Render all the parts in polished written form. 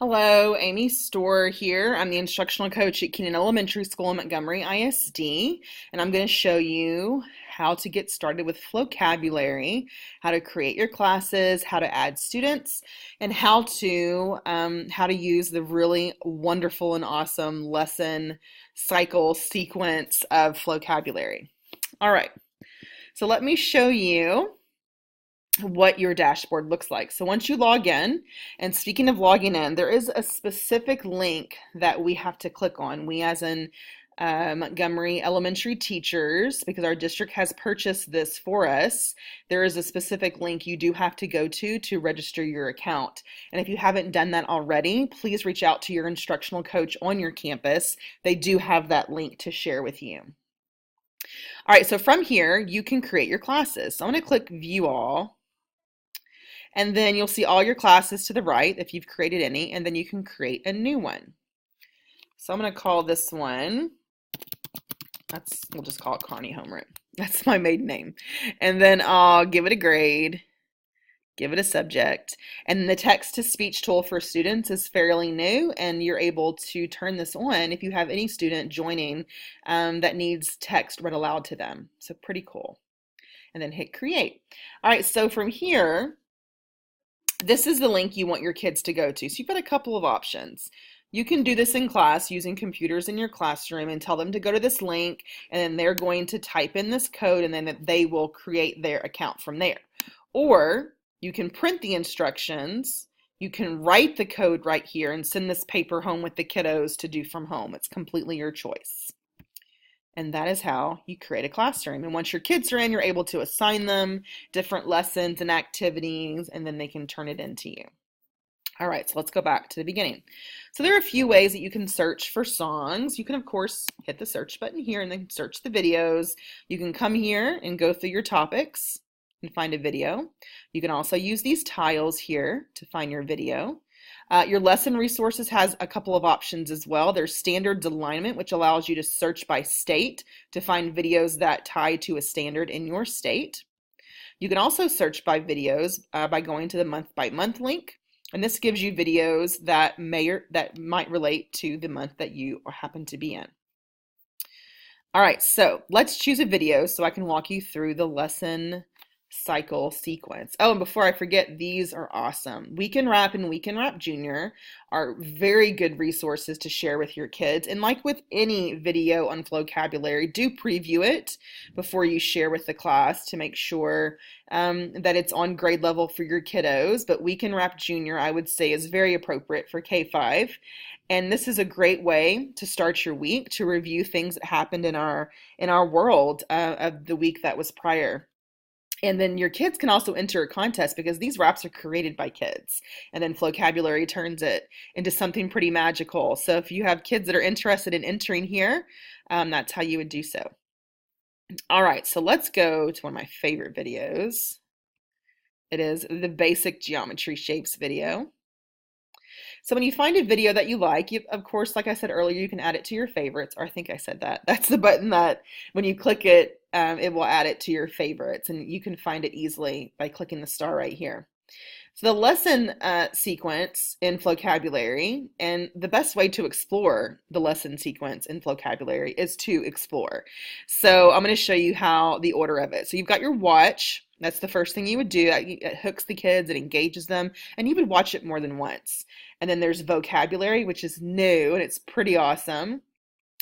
Hello, Amy Storr here. I'm the instructional coach at Keenan Elementary School in Montgomery ISD, and I'm going to show you how to get started with Flocabulary, how to create your classes, how to add students, and how to use the really wonderful and awesome lesson cycle sequence of Flocabulary. All right, so let me show you what your dashboard looks like. So once you log in, and speaking of logging in, there is a specific link that we have to click on. We as in Montgomery elementary teachers, because our district has purchased this for us, there is a specific link you do have to go to register your account. And if you haven't done that already, please reach out to your instructional coach on your campus. They do have that link to share with you. All right, so from here, you can create your classes. So I'm going to click View All. And then you'll see all your classes to the right if you've created any, and then you can create a new one. So I'm going to call this one, we'll just call it Connie Homeroom. That's my maiden name. And then I'll give it a grade, give it a subject, and the text-to-speech tool for students is fairly new, and you're able to turn this on if you have any student joining that needs text read aloud to them. So pretty cool. And then hit create. All right, so from here, this is the link you want your kids to go to. So you've got a couple of options. You can do this in class using computers in your classroom and tell them to go to this link, and then they're going to type in this code, and then they will create their account from there. Or you can print the instructions, you can write the code right here and send this paper home with the kiddos to do from home. It's completely your choice. And that is how you create a classroom. And once your kids are in, you're able to assign them different lessons and activities, and then they can turn it into you. All right, so let's go back to the beginning. So there are a few ways that you can search for songs. You can, of course, hit the search button here and then search the videos. You can come here and go through your topics and find a video. You can also use these tiles here to find your video. Your lesson resources has a couple of options as well. There's standards alignment, which allows you to search by state to find videos that tie to a standard in your state. You can also search by videos by going to the month by month link, and this gives you videos that might relate to the month that you happen to be in. All right, so let's choose a video so I can walk you through the lesson cycle sequence. Oh, and before I forget, these are awesome. Weekend Wrap and Weekend Wrap Junior are very good resources to share with your kids. And like with any video on Flocabulary, do preview it before you share with the class to make sure that it's on grade level for your kiddos. But Weekend Wrap Junior, I would say, is very appropriate for K-5. And this is a great way to start your week, to review things that happened in our world of the week that was prior. And then your kids can also enter a contest because these wraps are created by kids. And then Flocabulary turns it into something pretty magical. So if you have kids that are interested in entering here, that's how you would do so. All right, so let's go to one of my favorite videos. It is the basic geometry shapes video. So when you find a video that you like, of course, like I said earlier, you can add it to your favorites, or I think I said that. That's the button that when you click it, it will add it to your favorites, and you can find it easily by clicking the star right here. So the lesson sequence in Flocabulary, and the best way to explore the lesson sequence in Flocabulary is to explore. So I'm going to show you how the order of it. So you've got your watch. That's the first thing you would do. It hooks the kids, it engages them, and you would watch it more than once. And then there's vocabulary, which is new, and it's pretty awesome.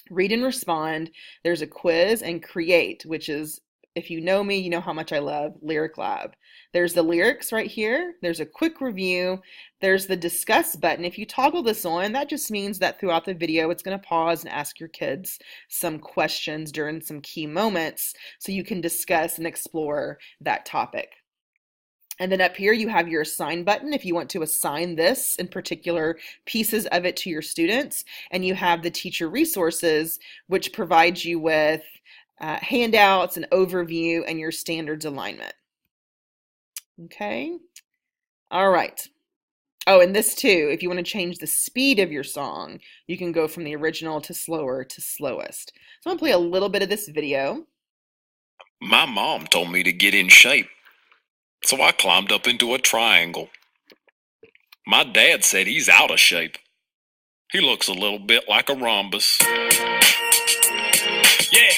Read and respond. There's a quiz, and create, which is, if you know me, you know how much I love Lyric Lab. There's the lyrics right here. There's a quick review. There's the discuss button. If you toggle this on, that just means that throughout the video, it's going to pause and ask your kids some questions during some key moments so you can discuss and explore that topic. And then up here you have your assign button if you want to assign this in particular pieces of it to your students. And you have the teacher resources, which provides you with handouts, an overview, and your standards alignment. Okay. All right. Oh, and this too, if you want to change the speed of your song, you can go from the original to slower to slowest. So I'm going to play a little bit of this video. My mom told me to get in shape, so I climbed up into a triangle. My dad said he's out of shape. He looks a little bit like a rhombus. Yeah,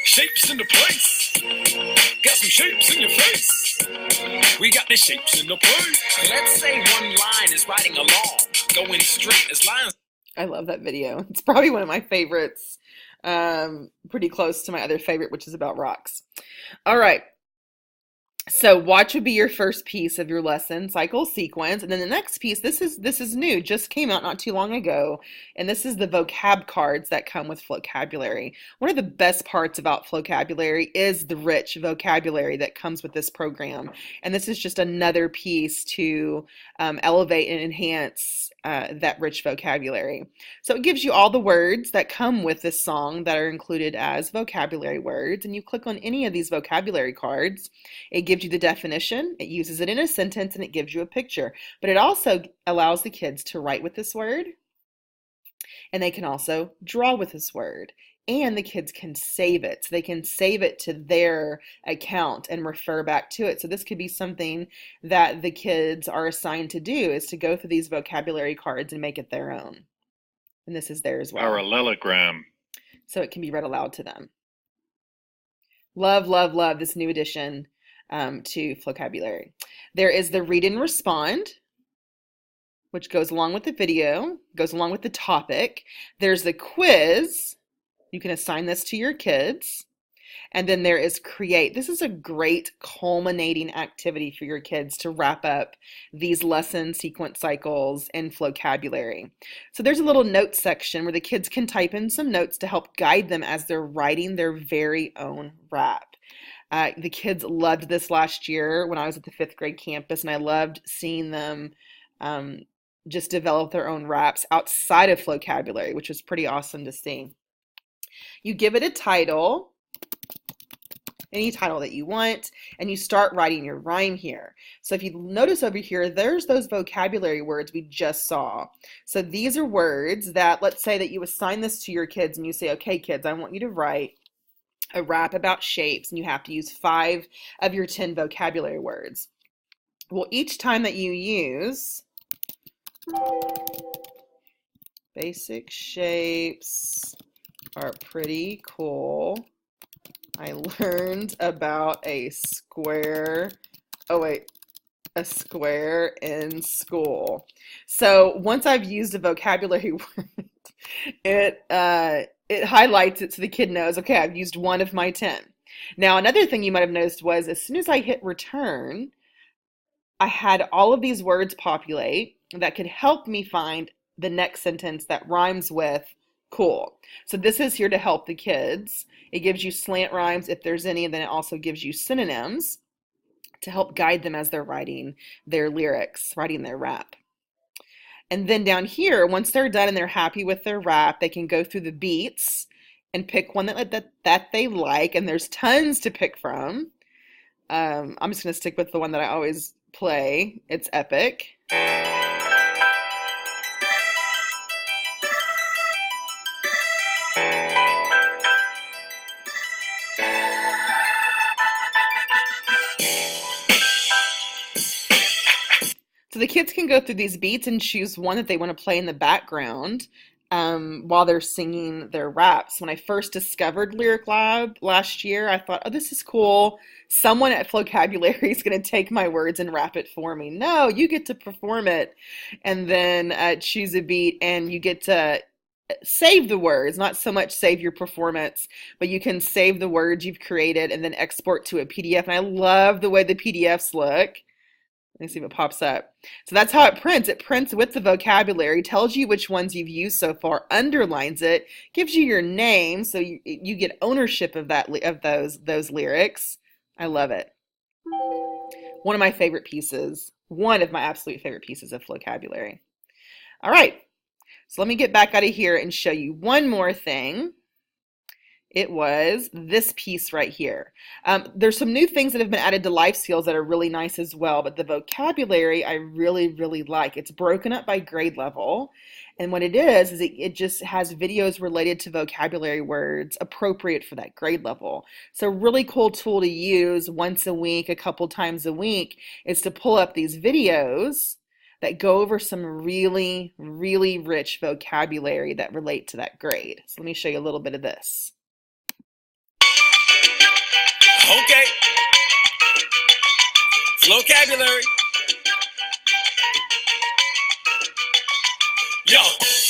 shapes in the place. Got some shapes in your face. We got the shapes in the place. Let's say one line is riding along, going straight as lines. I love that video. It's probably one of my favorites. Pretty close to my other favorite, which is about rocks. All right. So watch would be your first piece of your lesson, cycle sequence, and then the next piece, this is new, just came out not too long ago, and this is the vocab cards that come with Flocabulary. One of the best parts about Flocabulary is the rich vocabulary that comes with this program, and this is just another piece to elevate and enhance that rich vocabulary. So it gives you all the words that come with this song that are included as vocabulary words, and you click on any of these vocabulary cards. It gives you the definition, it uses it in a sentence, and it gives you a picture. But it also allows the kids to write with this word, and they can also draw with this word. And the kids can save it. So they can save it to their account and refer back to it. So this could be something that the kids are assigned to do, is to go through these vocabulary cards and make it their own. And this is there as well. Parallelogram. So it can be read aloud to them. Love, love, love this new addition to Flocabulary. There is the read and respond, which goes along with the video, goes along with the topic. There's the quiz. You can assign this to your kids. And then there is create. This is a great culminating activity for your kids to wrap up these lesson sequence cycles in Flocabulary. So there's a little notes section where the kids can type in some notes to help guide them as they're writing their very own rap. The kids loved this last year when I was at the 5th grade campus, and I loved seeing them just develop their own raps outside of Flocabulary, which was pretty awesome to see. You give it a title, any title that you want, and you start writing your rhyme here. So if you notice over here, there's those vocabulary words we just saw. So these are words that, let's say that you assign this to your kids and you say, okay, kids, I want you to write a rap about shapes, and you have to use 5 of your 10 vocabulary words. Well, each time that you use basic shapes are pretty cool. I learned about a square. Oh, wait. A square in school. So once I've used a vocabulary word, it highlights it so the kid knows, okay, I've used 1 of my 10. Now, another thing you might have noticed was as soon as I hit return, I had all of these words populate that could help me find the next sentence that rhymes with cool. So this is here to help the kids. It gives you slant rhymes if there's any, and then it also gives you synonyms to help guide them as they're writing their lyrics, writing their rap. And then down here, once they're done and they're happy with their rap, they can go through the beats and pick one that they like, and there's tons to pick from. I'm just going to stick with the one that I always play. It's epic. So the kids can go through these beats and choose one that they want to play in the background while they're singing their raps. When I first discovered Lyric Lab last year, I thought, oh, this is cool. Someone at Flocabulary is going to take my words and rap it for me. No, you get to perform it and then choose a beat, and you get to save the words, not so much save your performance, but you can save the words you've created and then export to a PDF. And I love the way the PDFs look. Let me see if it pops up. So that's how it prints. It prints with the vocabulary, tells you which ones you've used so far, underlines it, gives you your name, so you get ownership of those lyrics. I love it. One of my favorite pieces, one of my absolute favorite pieces of Flocabulary. All right, so let me get back out of here and show you one more thing. It was this piece right here. There's some new things that have been added to life skills that are really nice as well, but the vocabulary I really, really like. It's broken up by grade level, and what it is it just has videos related to vocabulary words appropriate for that grade level. So a really cool tool to use once a week, a couple times a week, is to pull up these videos that go over some really, really rich vocabulary that relate to that grade. So let me show you a little bit of this. Okay. Flocabulary. Yo,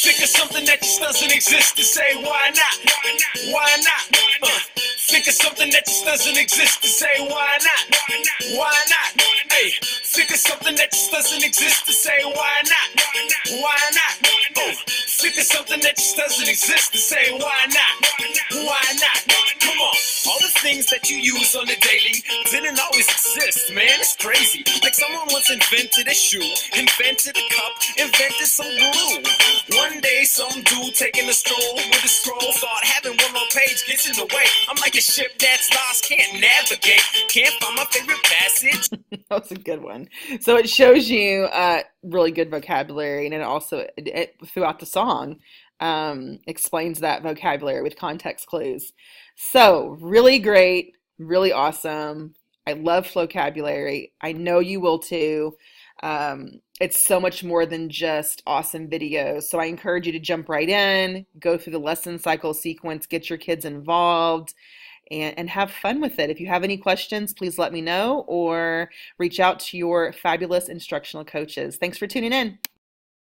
think of something that just doesn't exist and say, why not? Why not? Think of something that just doesn't exist and say, why not? Why not? Hey, think of something that just doesn't exist and say, why not? Why not? Oh, think of something that just doesn't exist and say, why not? Why not? Come on. All the things that you use on the daily didn't always exist, man. It's crazy. Like someone once invented a shoe, invented a cup, invented some glue. One day, some dude taking a stroll with a scroll thought having one more page gets in the way. I'm like a ship that's lost, can't navigate, can't find my favorite passage. That was a good one. So it shows you really good vocabulary, and it also throughout the song explains that vocabulary with context clues. So really great, really awesome. I love Flocabulary. I know you will too. It's so much more than just awesome videos. So I encourage you to jump right in, go through the lesson cycle sequence, get your kids involved, and have fun with it. If you have any questions, please let me know or reach out to your fabulous instructional coaches. Thanks for tuning in.